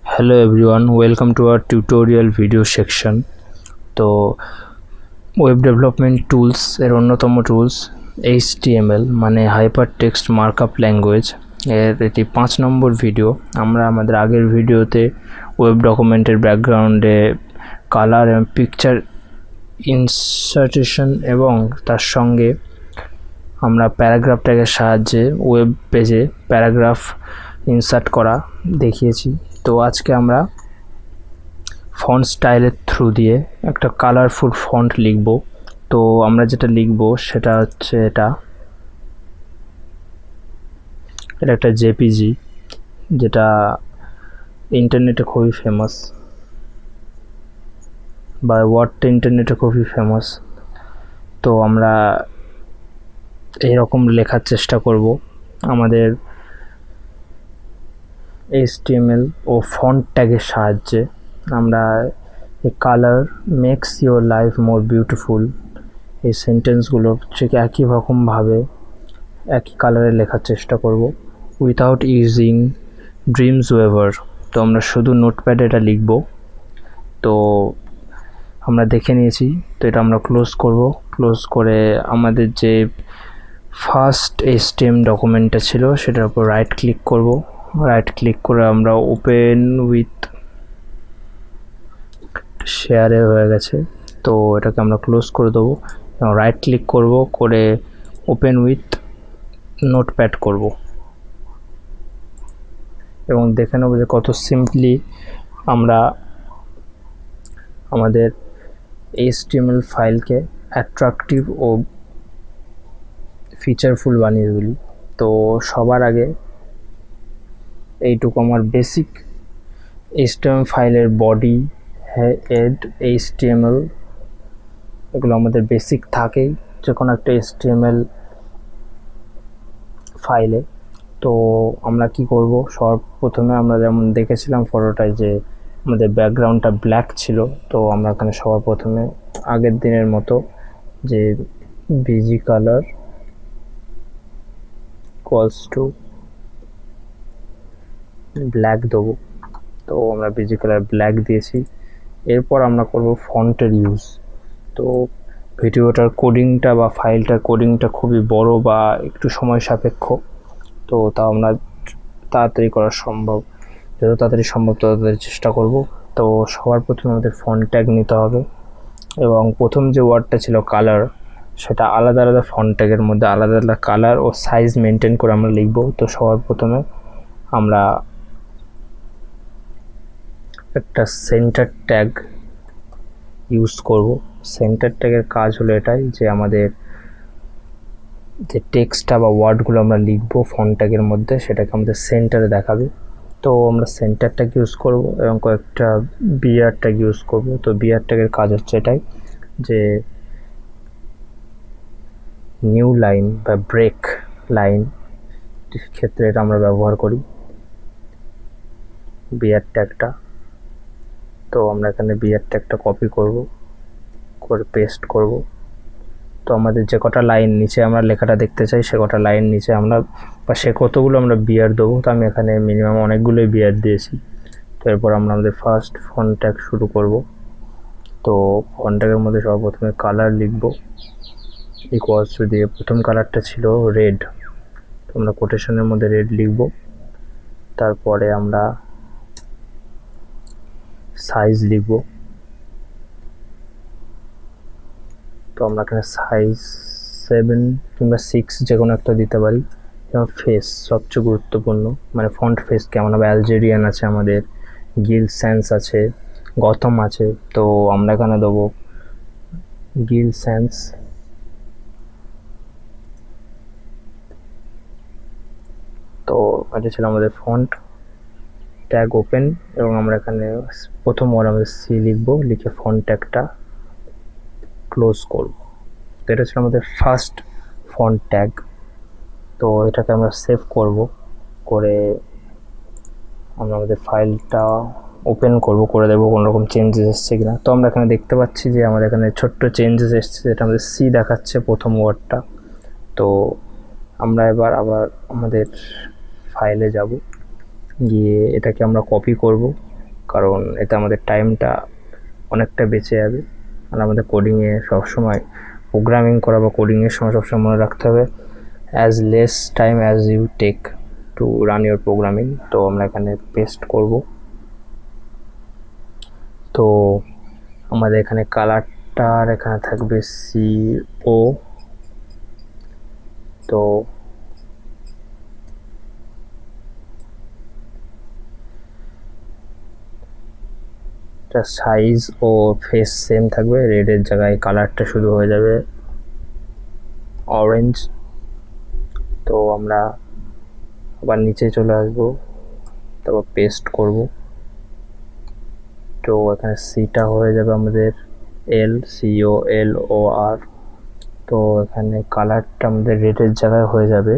Hello everyone, welcome to our tutorial video section. তো web development tools এর অন্যতম tools HTML মানে hyper text markup language এর এটি 5 নম্বর ভিডিও। আমরা আমাদের আগের ভিডিওতে ওয়েব ডকুমেন্টের ব্যাকগ্রাউন্ডে কালার এবং পিকচার ইনসার্টেশন এবং তার সঙ্গে আমরা প্যারাগ্রাফ ট্যাগের সাহায্যে ওয়েব পেজে প্যারাগ্রাফ ইনসার্ট করা দেখিয়েছি। তো আজকে আমরা ফন্ট স্টাইলের থ্রু দিয়ে একটা কালারফুল ফন্ট লিখব। তো আমরা যেটা লিখব সেটা হচ্ছে এটা একটা জেপিজি, যেটা ইন্টারনেটে খুবই ফেমাস, বা ওয়ার্ডটা ইন্টারনেটে খুবই ফেমাস। তো আমরা এইরকম লেখার চেষ্টা করব আমাদের HTML ও ফন্ট ট্যাগের সাহায্যে। আমরা এই colour makes your life more beautiful এই সেন্টেন্সগুলো ঠিক একই রকমভাবে একই কালারে লেখার চেষ্টা করব উইথাউট ইউজিং ড্রিমস ওয়েভার। তো আমরা শুধু নোটপ্যাডে এটা লিখব। তো আমরা দেখে নিয়েছি, তো এটা আমরা ক্লোজ করব। ক্লোজ করে আমাদের যে ফার্স্ট HTML ডকুমেন্টটা ছিল সেটার উপর রাইট ক্লিক করব। রাইট ক্লিক করে আমরা ওপেন উইথ শেয়ারে হয়ে গেছে, তো এটাকে আমরা ক্লোজ করে দেবো এবং রাইট ক্লিক করব করে ওপেন উইথ নোটপ্যাড করব এবং দেখে নেব যে কত সিম্পলি আমরা আমাদের HTML ফাইলকে অ্যাট্রাকটিভ ও ফিচারফুল বানিয়ে তুলি। তো সবার আগে এইটুকু আমার বেসিক HTML ফাইলের বডি, হেড, HTML এগুলো আমাদের বেসিক থাকেই যে কোনো একটা HTML ফাইলে। তো আমরা কি করব, সর্বপ্রথমে আমরা যেমন দেখেছিলাম ফটোটায় যে আমাদের ব্যাকগ্রাউন্ডটা ব্ল্যাক ছিল, তো আমরা এখানে সবার প্রথমে আগের দিনের মতো যে busy colour equals to black দেবো। তো আমরা বিজি কালার ব্ল্যাক দিয়েছি। এরপর আমরা করব ফন্টের ইউজ। তো ভিডিওটার কোডিংটা বা ফাইলটার কোডিংটা খুবই বড় বা একটু সময় সাপেক্ষ, তো তা আমরা তাড়াতাড়ি করা সম্ভব, যত তাড়াতাড়ি সম্ভব তত তাড়াতাড়ি চেষ্টা করব। তো সবার প্রথমে আমাদের ফন্ট ট্যাগ নিতে হবে এবং প্রথম যে ওয়ার্ডটা ছিল কালার, সেটা আলাদা আলাদা ফন্ট ট্যাগের মধ্যে আলাদা আলাদা কালার ও সাইজ মেনটেন করে আমরা লিখব। তো সবার প্রথমে আমরা একটা সেন্টার ট্যাগ ইউজ করব। সেন্টার ট্যাগের কাজ হলো এটাই যে আমাদের যে টেক্সটটা বা ওয়ার্ডগুলো আমরা লিখবো ফন্ট ট্যাগের মধ্যে সেটাকে আমাদের সেন্টারে দেখাবে। তো আমরা সেন্টার ট্যাগ ইউজ করব এবং কয়েকটা বিআর ট্যাগ ইউজ করব। তো বিআর ট্যাগের কাজ হচ্ছে এটাই যে নিউ লাইন বা ব্রেক লাইন ক্ষেত্রে এটা আমরা ব্যবহার করি বিআর ট্যাগটা। তো আমরা এখানে বিআর ট্যাগটা কপি করব, করে পেস্ট করব। তো আমাদের যে কটা লাইন নিচে আমরা লেখাটা দেখতে চাই সে কটা লাইন নিচে আমরা বা সে কতগুলো আমরা বিআর দেবো। তো আমি এখানে মিনিমাম অনেকগুলোই বিআর দিয়েছি। তো এরপর আমরা আমাদের ফার্স্ট ফন্ট ট্যাগ শুরু করব। তো ফন্ট ট্যাগের মধ্যে সর্বপ্রথমে কালার লিখব, ইকুয়ালস টু দিয়ে প্রথম কালারটা ছিল রেড, তো আমরা কোটেশনের মধ্যে রেড লিখব। তারপরে আমরা সাইজ লিখব। তো আমরা এখানে সাইজ 7 কিংবা 6 যে কোনো একটা দিতে পারি। এবং ফেস সবচেয়ে গুরুত্বপূর্ণ, মানে ফন্ট ফেস কেমন হবে। অ্যালজেরিয়ান আছে, আমাদের গিল স্যান্স আছে, গথম আছে, তো আমরা এখানে দেবো গিল স্যান্স। তো এটা ছিল আমাদের ফন্ট ট্যাগ ওপেন এবং আমরা এখানে প্রথম ওয়ার্ড আমাদের সি লিখবো, লিখে ফন্ট ট্যাগটা ক্লোজ করব। তো এটা ছিল আমাদের ফার্স্ট ফন্ট ট্যাগ। তো এটাকে আমরা সেভ করব, করে আমরা আমাদের ফাইলটা ওপেন করব, করে দেবো কোনো রকম চেঞ্জেস এসছে কিনা। তো আমরা এখানে দেখতে পাচ্ছি যে আমাদের এখানে ছোট্ট চেঞ্জেস এসছে, যেটা আমাদের সি দেখাচ্ছে প্রথম ওয়ার্ডটা। তো আমরা এবার আবার আমাদের ফাইলে যাব, গিয়ে এটাকে আমরা কপি করব কারণ এতে আমাদের টাইমটা অনেকটা বেঁচে যাবে। আর আমাদের কোডিংয়ে সবসময় প্রোগ্রামিং করা বা কোডিংয়ের সময় সবসময় মনে রাখতে হবে as less time as you take to run your programming. তো আমরা এখানে পেস্ট করব। তো আমাদের এখানে কালারটার এখানে থাকবে CO। তো সাইজ ও ফেস সেম থাকবে, রেডের জায়গায় কালারটা শুধু হয়ে যাবে অরেঞ্জ। তো আমরা আবার নিচে চলে আসবো, তারপর পেস্ট করব। তো এখানে সিটা হয়ে যাবে আমাদের COLOR। তো এখানে কালারটা আমাদের রেডের জায়গায় হয়ে যাবে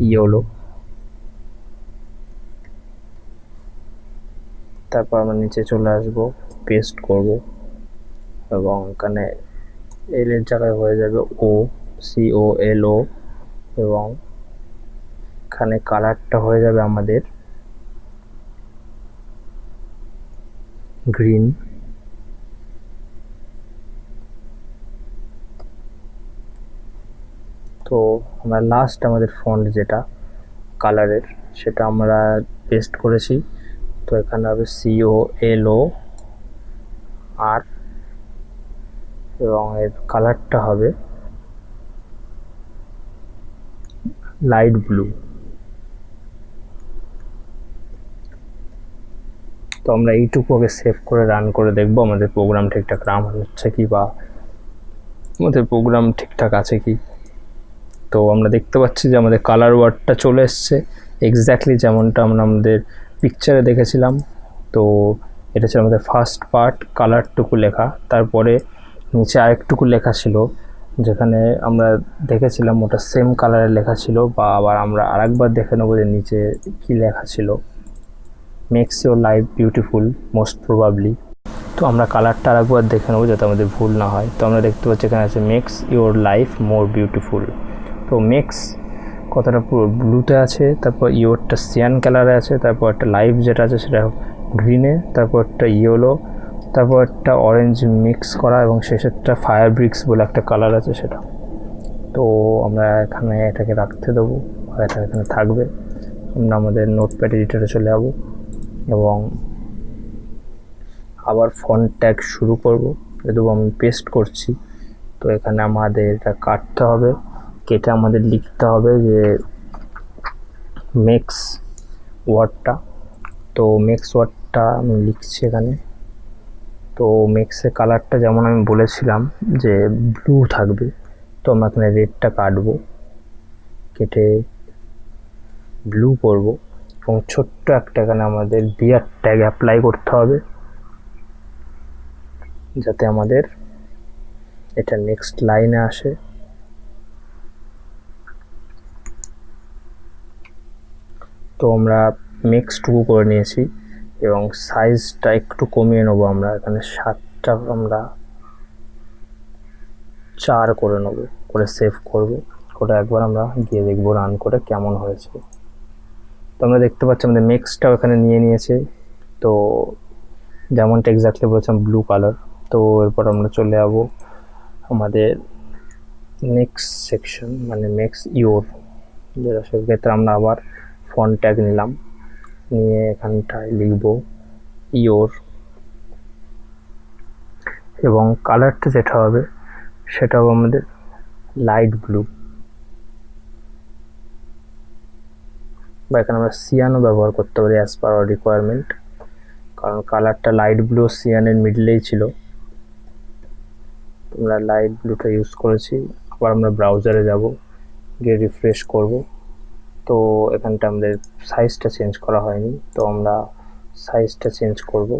ইয়েলো। তারপর আমরা নিচে চলে আসব, পেস্ট করব এবং এখানে এল এর জায়গায় হয়ে যাবে COLO এবং এখানে কালারটা হয়ে যাবে আমাদের গ্রিন। তো আমরা লাস্ট আমাদের ফন্ট যেটা কালারের সেটা আমরা পেস্ট করেছি। তো এখানে হবে COLOR এবং এর কালারটা হবে লাইট ব্লু। তো আমরা এইটুকু আগে সেভ করে রান করে দেখব আমাদের প্রোগ্রাম ঠিকঠাক রান হচ্ছে কি বা আমাদের প্রোগ্রাম ঠিকঠাক আছে কি। তো আমরা দেখতে পাচ্ছি যে আমাদের কালার ওয়ার্ডটা চলে এসছে এক্স্যাক্টলি যেমনটা আমরা আমাদের পিকচারে দেখেছিলাম। তো এটা ছিল আমাদের ফার্স্ট পার্ট, কালারটুকু লেখা। তারপরে নিচে আরেকটুকু লেখা ছিল যেখানে আমরা দেখেছিলাম ওটা সেম কালারের লেখা ছিল, বা আবার আমরা আরেকবার দেখে নেবো যে নিচে কি লেখা ছিল, makes your life beautiful most probably. তো আমরা কালারটা আরেকবার দেখে নেবো যাতে আমাদের ভুল না হয়। তো আমরা দেখতে পাচ্ছি এখানে আছে makes your life more beautiful. তো মেক্স কথাটা পুরো ব্লুতে আছে, তারপর ইয়োরটা সিয়ান কালারে আছে, তারপর একটা লাইফ যেটা আছে সেটা গ্রিনে, তারপর একটা ইয়েলো, তারপর একটা অরেঞ্জ মিক্স করা এবং শেষেরটা ফায়ার ব্রিক্স বলে একটা কালার আছে সেটা। তো আমরা এখানে এটাকে রাখতে দেবো, এটা এখানে থাকবে। আমরা আমাদের নোটপ্যাড এডিটরে চলে যাবো এবং আবার ফন্ট ট্যাগ শুরু করব। যেহেতু আমি পেস্ট করছি তো এখানে আমাদের এটা কাটতে হবে, কেটে আমাদের লিখতে হবে যে মেক্স ওয়ার্ডটা। তো মেক্স ওয়ার্ডটা আমি লিখছি এখানে। তো মেক্সের কালারটা যেমন আমি বলেছিলাম যে ব্লু থাকবে, তো আমরা এখানে রেডটা কাটবো, কেটে ব্লু করব এবং ছোট্ট একটা এখানে আমাদের বিয়ার ট্যাগ অ্যাপ্লাই করতে হবে যাতে আমাদের এটা নেক্সট লাইনে আসে। তো আমরা মিক্সটুকু করে নিয়েছি এবং সাইজটা একটু কমিয়ে নেবো। আমরা এখানে 7টা আমরা 4 করে নেব, করে সেভ করব। ওটা একবার আমরা গিয়ে দেখবো রান করে কেমন হয়েছে। তো আমরা দেখতে পাচ্ছি আমাদের মিক্সটাও এখানে নিয়ে নিয়েছে। তো যেমনটা এক্স্যাক্টলি বলেছিলাম ব্লু কালার। তো এরপর আমরা চলে যাবো আমাদের নেক্সট সেকশন মানে মেক্স ইওর, যেটা সেক্ষেত্রে আমরা আবার ফন্ট ট্যাগ নিলাম, নিয়ে এখানটায় লিখব ইওর এবং কালারটা যেটা হবে সেটা হবে আমাদের লাইট ব্লু, বা এখানে আমরা সিয়ানও ব্যবহার করতে পারি অ্যাজ পার আওয়ার রিকোয়ারমেন্ট, কারণ কালারটা লাইট ব্লু সিয়ানের মিডলেই ছিল। আমরা লাইট ব্লুটা ইউজ করেছি। আবার আমরা ব্রাউজারে যাব, গিয়ে রিফ্রেশ করব। তো এখানটা আমাদের সাইজটা চেঞ্জ করা হয়নি, তো আমরা সাইজটা চেঞ্জ করব,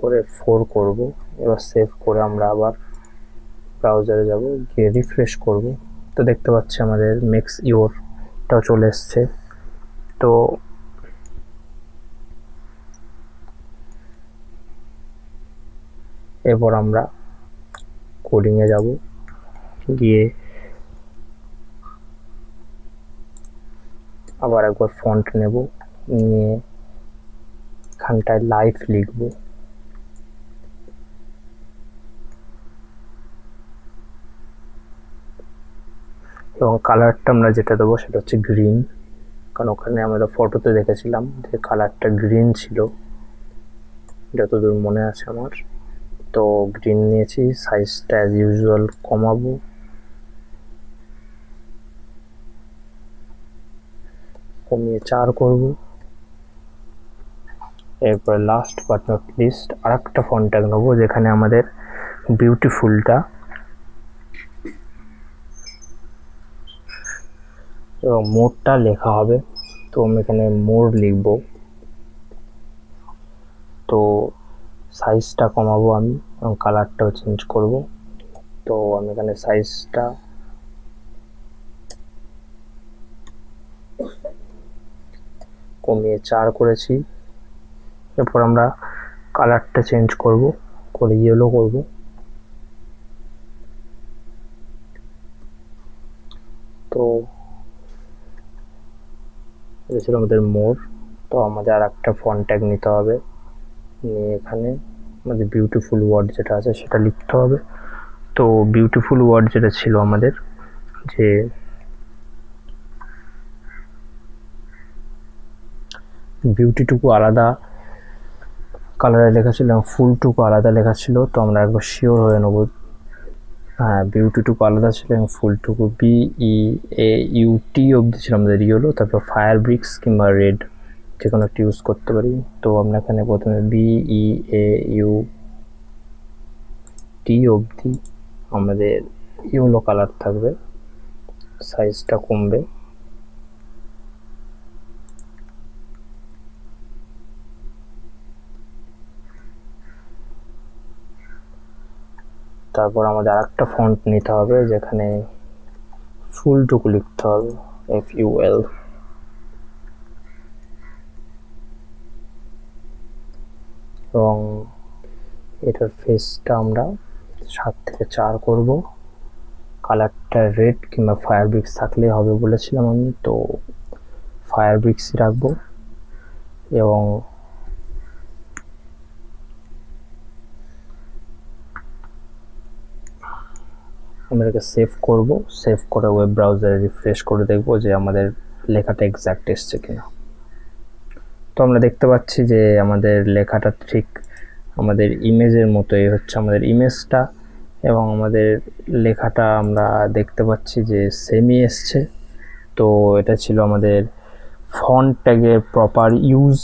করে 4 করব। এবার সেভ করে আমরা আবার ব্রাউজারে যাব, গিয়ে রিফ্রেশ করব। তো দেখতে পাচ্ছি আমাদের মেক্স ইওরটাও চলে এসছে। তো এরপর আমরা কোডিংয়ে যাব, গিয়ে আবার একবার ফন্ট নেব, নিয়ে এখানটায় লাইফ লিখব। এবং কালারটা আমরা যেটা দেবো সেটা হচ্ছে গ্রিন, কারণ ওখানে আমরা ফটোতে দেখেছিলাম যে কালারটা গ্রিন ছিল, যতদূর মনে আছে আমার। তো গ্রিন নিয়েছি, সাইজটা অ্যাজ ইউজুয়াল কমাবো, কমিয়ে 4 করব। এরপর লাস্ট বাট নট লিস্ট আরেকটা ফন্ট ট্যাগ নেবো যেখানে আমাদের বিউটিফুলটা এবং মোরটা লেখা হবে। তো আমি এখানে মোর লিখব। তো সাইজটা কমাবো আমি এবং কালারটাও চেঞ্জ করব। তো আমি এখানে সাইজটা কমিয়ে 4 করেছি। এরপর আমরা কালারটা চেঞ্জ করব, করে ইয়েলো করব। তো এটা ছিল আমাদের মোর। তো আমাদের আর একটা ফন্ট ট্যাগ নিতে হবে, নিয়ে এখানে আমাদের বিউটিফুল ওয়ার্ড যেটা আছে সেটা লিখতে হবে। তো বিউটিফুল ওয়ার্ড যেটা ছিল আমাদের, যে বিউটিটুকু আলাদা কালারে লেখা ছিল এবং ফুলটুকু আলাদা লেখা ছিল। তো আমরা একবার শিওর হয়ে নেব। হ্যাঁ, বিউটিটুকু আলাদা ছিল এবং ফুলটুকু BEAUT অবধি ছিল আমাদের ইয়েলো। তারপর ফায়ার ব্রিক্স কিংবা রেড যে কোনো একটা ইউজ করতে পারি। তো আমরা এখানে প্রথমে BEAUT অবধি আমাদের ইয়েলো কালার থাকবে, সাইজটা কমবে। তারপর আমাদের আরেকটা ফন্ট নিতে হবে যেখানে ফুলটুকু লিখতে হবে, FUL। এবং এটার ফেসটা আমরা 7 থেকে 4 করব। কালারটা রেড কিংবা ফায়ার ব্রিক্স থাকলেই হবে বলেছিলাম আমি, তো ফায়ার ব্রিক্সই রাখবো। এবং আমরা এটাকে সেভ করব। সেভ করে ওয়েব ব্রাউজারে রিফ্রেশ করে দেখব যে আমাদের লেখাটা এক্স্যাক্ট এসছে কিনা। তো আমরা দেখতে পাচ্ছি যে আমাদের লেখাটা ঠিক আমাদের ইমেজের মতোই হচ্ছে আমাদের ইমেজটা, এবং আমাদের লেখাটা আমরা দেখতে পাচ্ছি যে সেমই এসছে। তো এটা ছিল আমাদের ফন্ট ট্যাগের প্রপার ইউজ।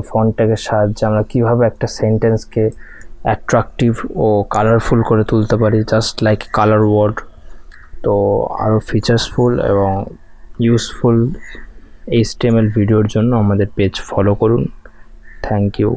ফন্ট ট্যাগের সাহায্যে আমরা কিভাবে একটা সেন্টেন্সকে অ্যাট্রাকটিভ ও কালারফুল করে তুলতে পারি, জাস্ট লাইক কালার ওয়ার্ড। তো আরও ফিচার্সফুল এবং ইউজফুল HTML ভিডিওর জন্য আমাদের পেজ ফলো করুন। Thank you.